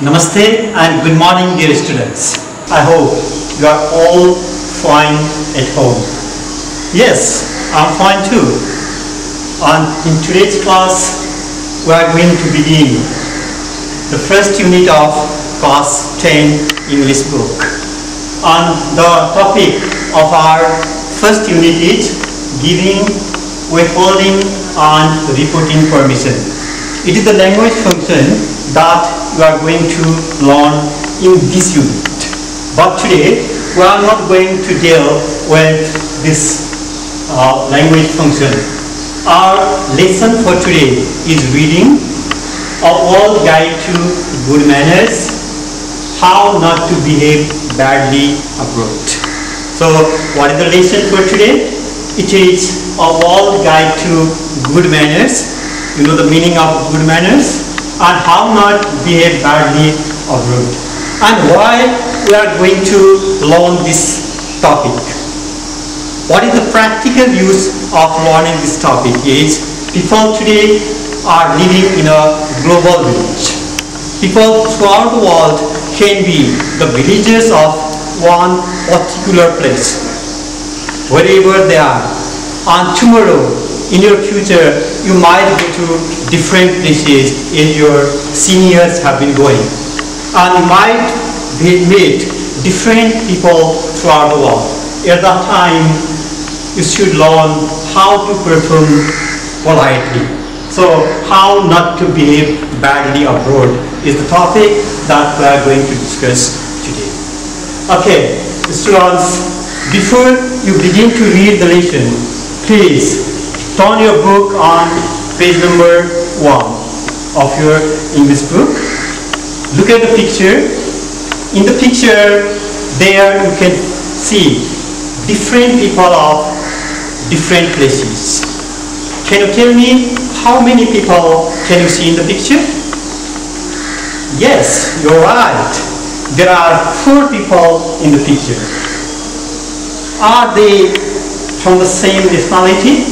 Namaste and good morning, dear students. I hope you are all fine at home. Yes, I'm fine too. And in today's class, we are going to begin the first unit of class 10 English book. And the topic of our first unit is giving, withholding and reporting permission. It is the language function that we are going to learn in this unit. But today, we are not going to deal with this language function. Our lesson for today is reading A World Guide to Good Manners, How Not to Behave Badly Abroad. So, what is the lesson for today? It is A World Guide to Good Manners. You know the meaning of good manners? And how not behave badly abroad. And why we are going to learn this topic. What is the practical use of learning this topic is people today are living in a global village. People throughout the world can be the villagers of one particular place, wherever they are. And tomorrow, in your future, you might go to different places as your seniors have been going. And you might meet different people throughout the world. At that time, you should learn how to perform politely. So, how not to behave badly abroad is the topic that we are going to discuss today. Okay, students, before you begin to read the lesson, please turn your book on page number 1 of your English book. Look at the picture. In the picture, there you can see different people of different places. Can you tell me how many people can you see in the picture? Yes, you're right. There are 4 people in the picture. Are they from the same nationality?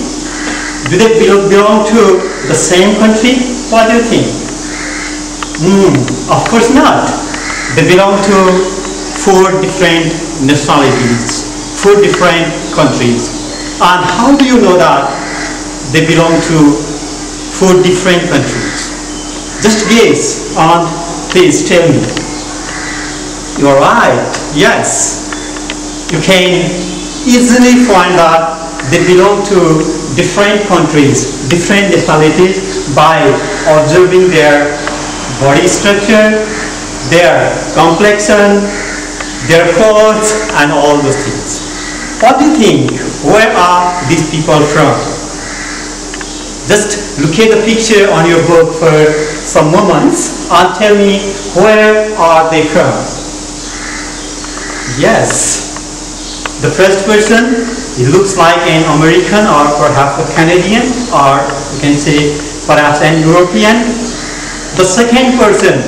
Do they belong to the same country? What do you think? Of course not. They belong to 4 different nationalities, 4 different countries. And how do you know that they belong to 4 different countries? Just guess and please tell me. You're right. Yes. You can easily find that they belong to different countries, different nationalities by observing their body structure, their complexion, their clothes and all those things. What do you think? Where are these people from? Just look at the picture on your book for some moments and tell me where are they from? Yes. The first person, he looks like an American or perhaps a Canadian, or you can say perhaps an European. The second person,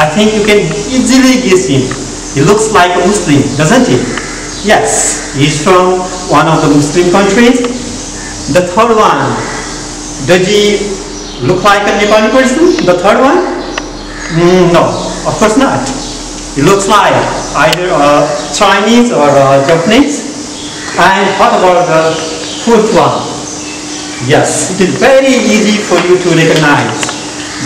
I think you can easily guess him. He looks like a Muslim, doesn't he? Yes, he is from one of the Muslim countries. The third one, does he look like a Nepali person? The third one? No, of course not. He looks like either Chinese or Japanese. And what about the 4th one? Yes, it is very easy for you to recognize.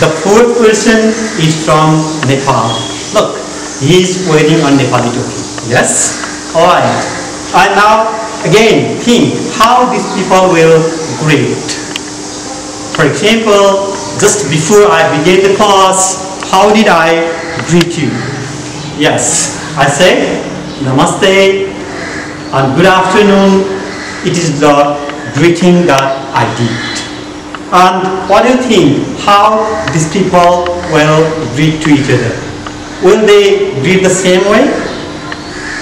The 4th person is from Nepal. Look, he is wearing a Nepali topi. Yes? Alright. And now, again, think how these people will greet. For example, just before I began the class, how did I greet you? Yes, I said, Namaste and good afternoon. It is the greeting that I did. And what do you think? How these people will greet to each other? Will they greet the same way?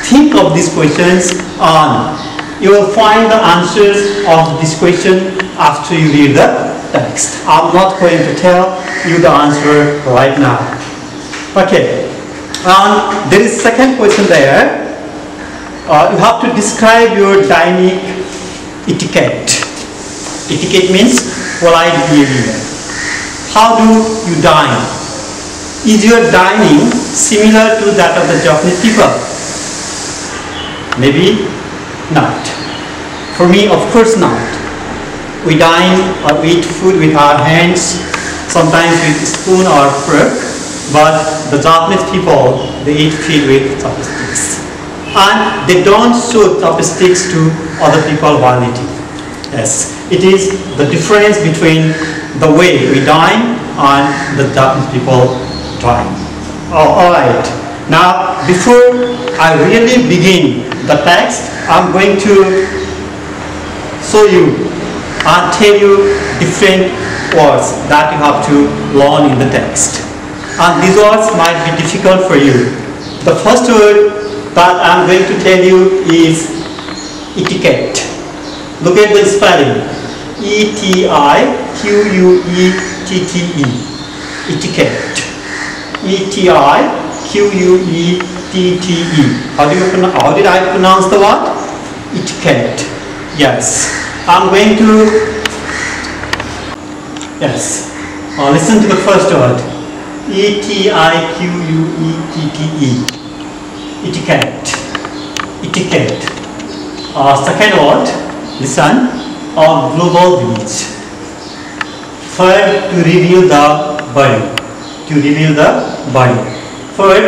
Think of these questions and you will find the answers of this question after you read the text. I'm not going to tell you the answer right now. Okay. And there is second question there. You have to describe your dining etiquette. Etiquette means polite behavior. How do you dine? Is your dining similar to that of the Japanese people? Maybe not. For me, of course not. We dine or eat food with our hands, sometimes with spoon or fork, but the Japanese people, they eat food with chopsticks. And they don't show chopsticks to other people while eating. Yes, it is the difference between the way we dine and the Japanese people dine. Alright, now before I really begin the text, I'm going to show you and tell you different words that you have to learn in the text. And these words might be difficult for you. The first word that I'm going to tell you is etiquette. Look at the spelling. E-T-I-Q-U-E-T-T-E. Etiquette. E-T-I-Q-U-E-T-T-E. How did I pronounce the word? Etiquette. Yes. I'm going to, yes. Listen to the first word. E-T-I-Q-U-E-T-T-E. Etiquette. Etiquette. Second word, listen. Global village. Third, to reveal the body. To reveal the body. Third,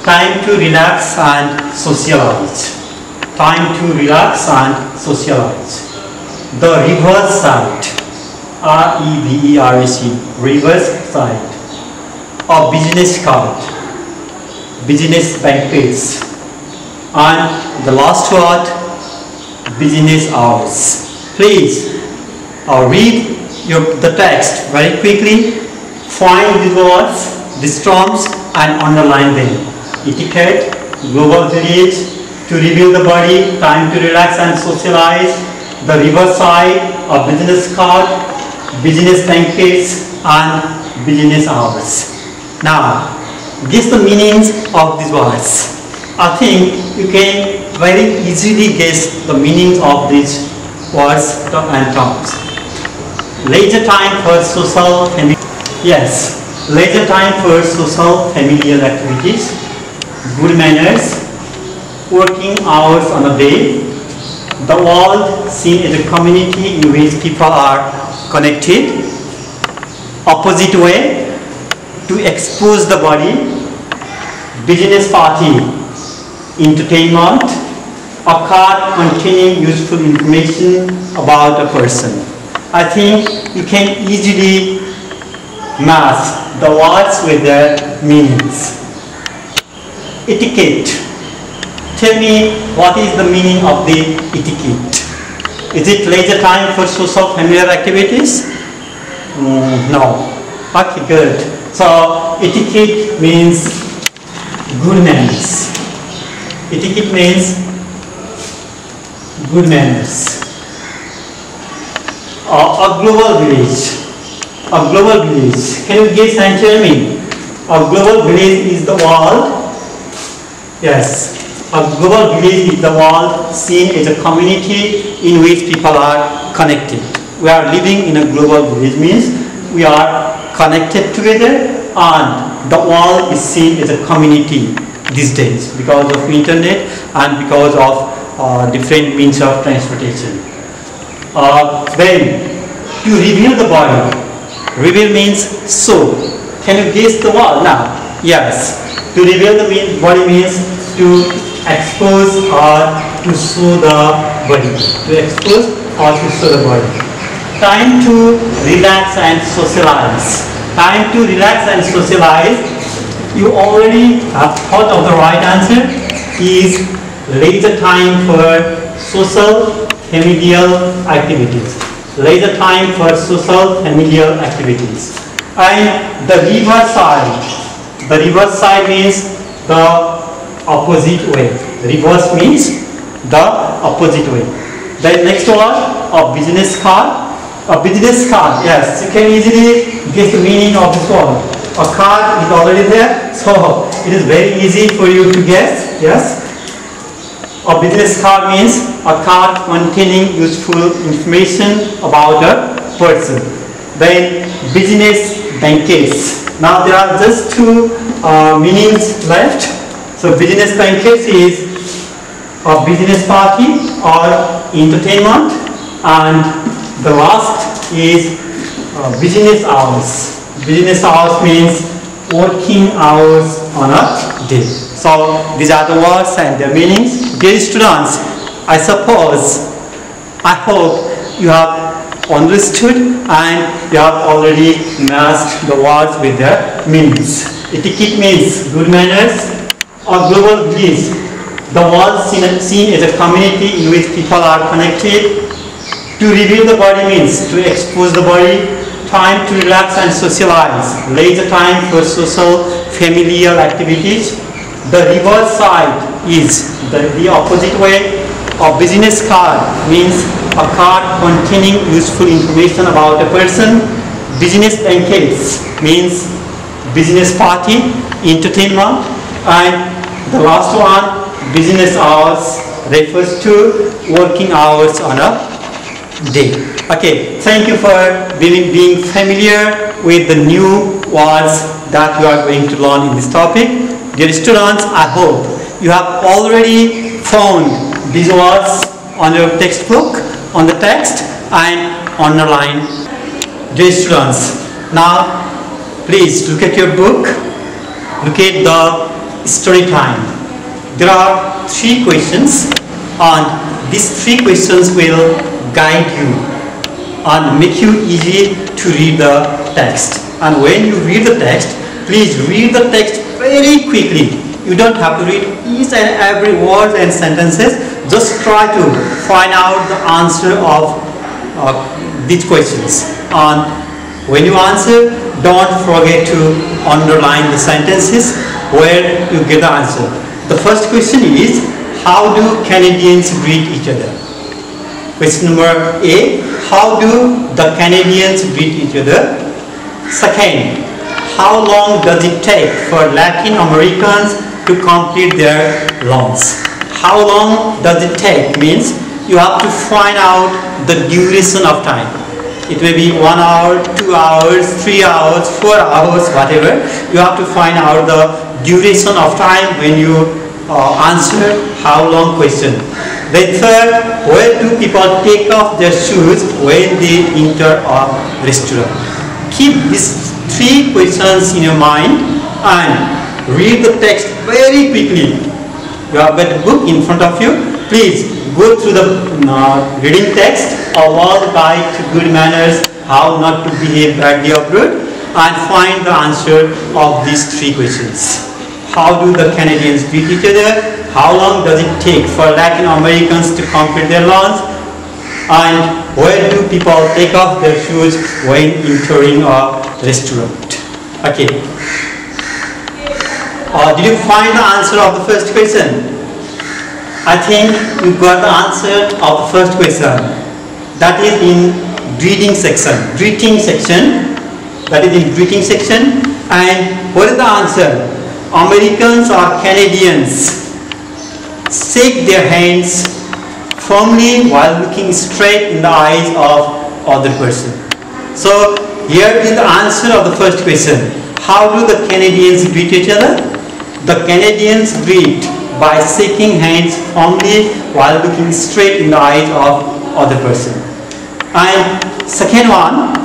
time to relax and socialize. Time to relax and socialize. The reverse side. R-E-V-E-R-S-E. Reverse side. A business card. Business banquets. And the last word, business hours. Please read the text very quickly, find these words, these terms, and underline them. Etiquette, global village, to reveal the body, time to relax and socialize, the reverse side, a business card, business banquets, and business hours. Now, guess the meanings of these words. I think you can very easily guess the meanings of these words and terms. Leisure time for social, yes, leisure time for social familial activities, good manners, working hours on a day, the world seen as a community in which people are connected, opposite way, to expose the body, business party, entertainment, a card containing useful information about a person. I think you can easily match the words with their meanings. Etiquette. Tell me what is the meaning of the etiquette. Is it leisure time for social familiar activities? No. Okay, good. So etiquette means good manners. Etiquette means good manners. A global village. A global village. Can you guess and tell me? A global village is the world. Yes. A global village is the world seen as a community in which people are connected. We are living in a global village means we are connected together and the world is seen as a community these days because of internet and because of different means of transportation. Then, to reveal the body. Reveal means show. Can you guess the word now? Yes. To reveal the body means to expose or to show the body. To expose or to show the body. Time to relax and socialize. Time to relax and socialize. You already have thought of the right answer. Is leisure time for social familial activities. Leisure time for social familial activities. And the reverse side. The reverse side means the opposite way. Reverse means the opposite way. The next one, a business card. A business card, yes, you can easily guess the meaning of this one. A card is already there, so it is very easy for you to guess, yes. A business card means a card containing useful information about a person. Then business banquets. Now there are just two meanings left. So business banquets is a business party or entertainment, and the last is business hours. Business hours means working hours on a day. So these are the words and their meanings. Dear students, I hope you have understood and you have already matched the words with their meanings. Etiquette means good manners or global bliss. The world seen as a community in which people are connected. To reveal the body means to expose the body. Time to relax and socialize. Leisure time for social, familial activities. The reverse side is the opposite way. A business card means a card containing useful information about a person. Business banquets means business party, entertainment. And the last one, business hours, refers to working hours on a day. Okay, thank you for being familiar with the new words that you are going to learn in this topic. Dear students, I hope you have already found these words on your textbook, on the text, and underline. Dear students, now please look at your book, look at the story time. There are 3 questions, and these 3 questions will guide you and make you easy to read the text. And when you read the text, please read the text very quickly. You don't have to read each and every word and sentences. Just try to find out the answer of these questions. And when you answer, don't forget to underline the sentences where you get the answer. The first question is, how do Canadians greet each other? Question number A, how do the Canadians greet each other? Second, how long does it take for Latin Americans to complete their loans? How long does it take means you have to find out the duration of time. It may be 1 hour, 2 hours, 3 hours, 4 hours, whatever. You have to find out the duration of time when you answer how long question. Then third, where do people take off their shoes when they enter a restaurant? Keep these 3 questions in your mind and read the text very quickly. You have got a book in front of you. Please go through the reading text, a world guide to good manners, how not to behave badly abroad, and find the answer of these 3 questions. How do the Canadians greet each other? How long does it take for Latin Americans to complete their loans? And where do people take off their shoes when entering a restaurant? Okay. Did you find the answer of the first question? I think you got the answer of the first question. That is in greeting section. Greeting section. That is in greeting section. And what is the answer? Americans or Canadians shake their hands firmly while looking straight in the eyes of other person. So here is the answer of the first question. How do the Canadians greet each other? The Canadians greet by shaking hands firmly while looking straight in the eyes of other person. And second one,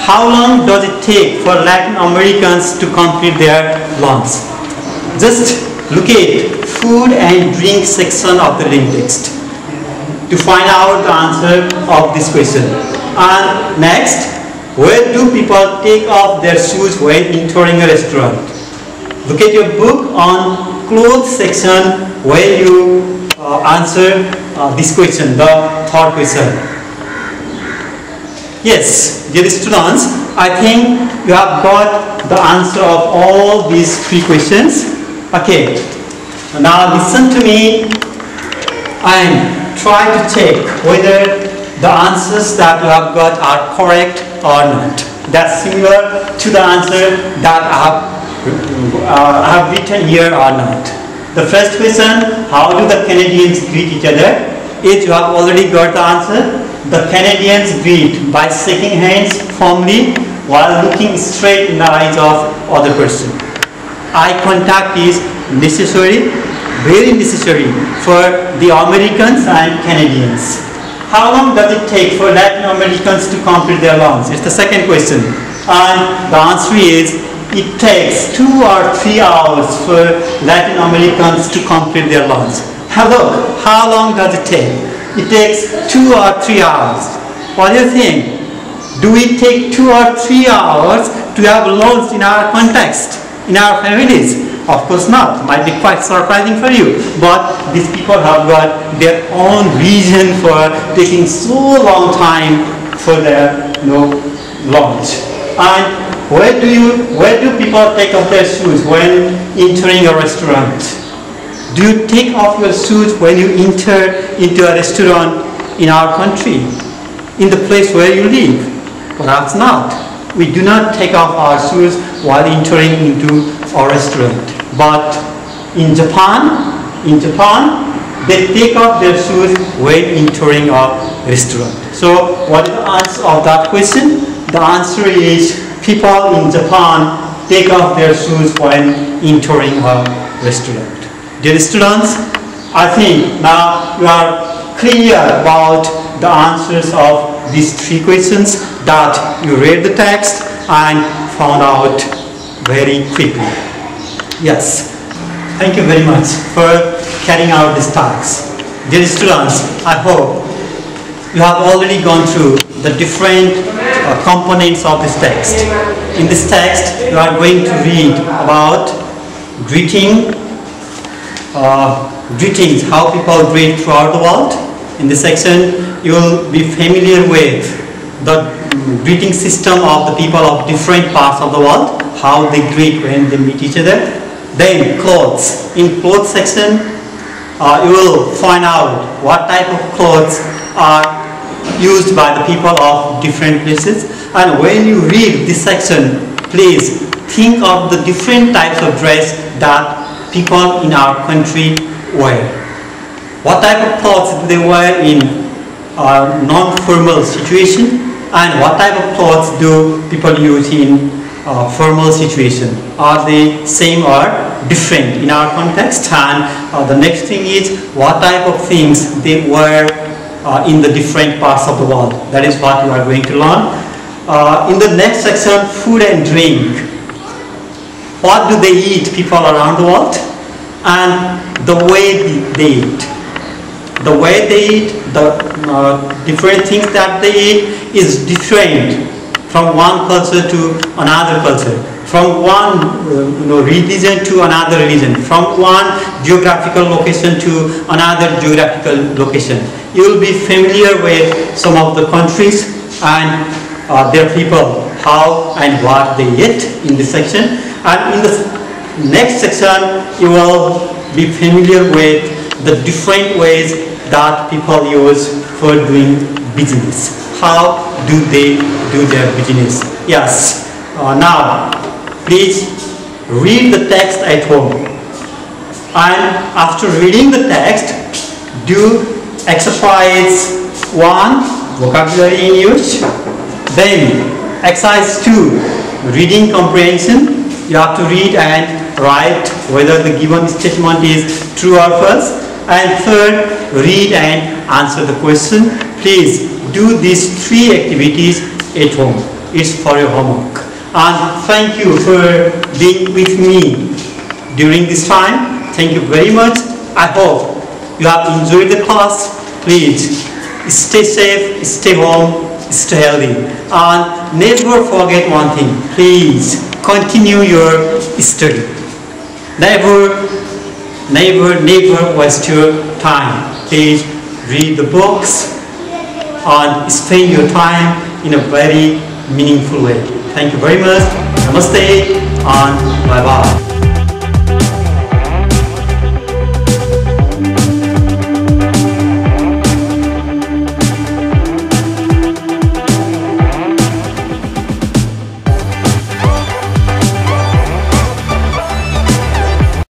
how long does it take for Latin Americans to complete their loans? Just look at food and drink section of the reading text to find out the answer of this question. And next, where do people take off their shoes when entering a restaurant? Look at your book on clothes section where you answer this question, the third question. Yes, dear students, I think you have got the answer of all these 3 questions. Okay, now listen to me and try to check whether the answers that you have got are correct or not. That's similar to the answer that I have written here or not. The first question, how do the Canadians greet each other? If you have already got the answer, the Canadians greet by shaking hands firmly while looking straight in the eyes of other person. Eye contact is necessary, very necessary for the Americans and Canadians. How long does it take for Latin Americans to complete their lunch? It's the second question. And the answer is, it takes 2 or 3 hours for Latin Americans to complete their lunch. Look, how long does it take? It takes 2 or 3 hours. What do you think? Do we take 2 or 3 hours to have lunch in our context, in our families? Of course not. Might be quite surprising for you. But these people have got their own reason for taking so long time for their lunch. And where do people take off their shoes when entering a restaurant? Do you take off your shoes when you enter into a restaurant in our country, in the place where you live? Perhaps not. We do not take off our shoes while entering into a restaurant. But in Japan, they take off their shoes when entering a restaurant. So what is the answer of that question? The answer is, people in Japan take off their shoes when entering a restaurant. Dear students, I think now you are clear about the answers of these 3 questions that you read the text and found out very quickly. Yes, thank you very much for carrying out this task. Dear students, I hope you have already gone through the different components of this text. In this text, you are going to read about greetings, how people greet throughout the world. In this section, you will be familiar with the greeting system of the people of different parts of the world, how they greet when they meet each other. Then clothes. In clothes section, you will find out what type of clothes are used by the people of different places. And when you read this section, please think of the different types of dress that people in our country wear. What type of clothes do they wear in non-formal situation, and what type of clothes do people use in formal situation? Are they same or different in our context? And the next thing is, what type of things they wear in the different parts of the world. That is what we are going to learn. In the next section, food and drink. What do they eat, people around the world? And the way they eat. The way they eat, the different things that they eat is different from one culture to another culture, from one religion to another religion, from one geographical location to another geographical location. You will be familiar with some of the countries and their people, how and what they eat in this section. And in the next section, you will be familiar with the different ways that people use for doing business. How do they do their business? Yes. Now, please read the text at home. And after reading the text, do exercise 1, vocabulary in use. Then exercise 2, reading comprehension. You have to read and write whether the given statement is true or false. And third, read and answer the question. Please do these 3 activities at home. It's for your homework. And thank you for being with me during this time. Thank you very much. I hope you have enjoyed the class. Please stay safe, stay home, stay healthy. And never forget one thing. Please continue your study. Never waste your time. Please read the books and spend your time in a very meaningful way. Thank you very much. Namaste and bye-bye.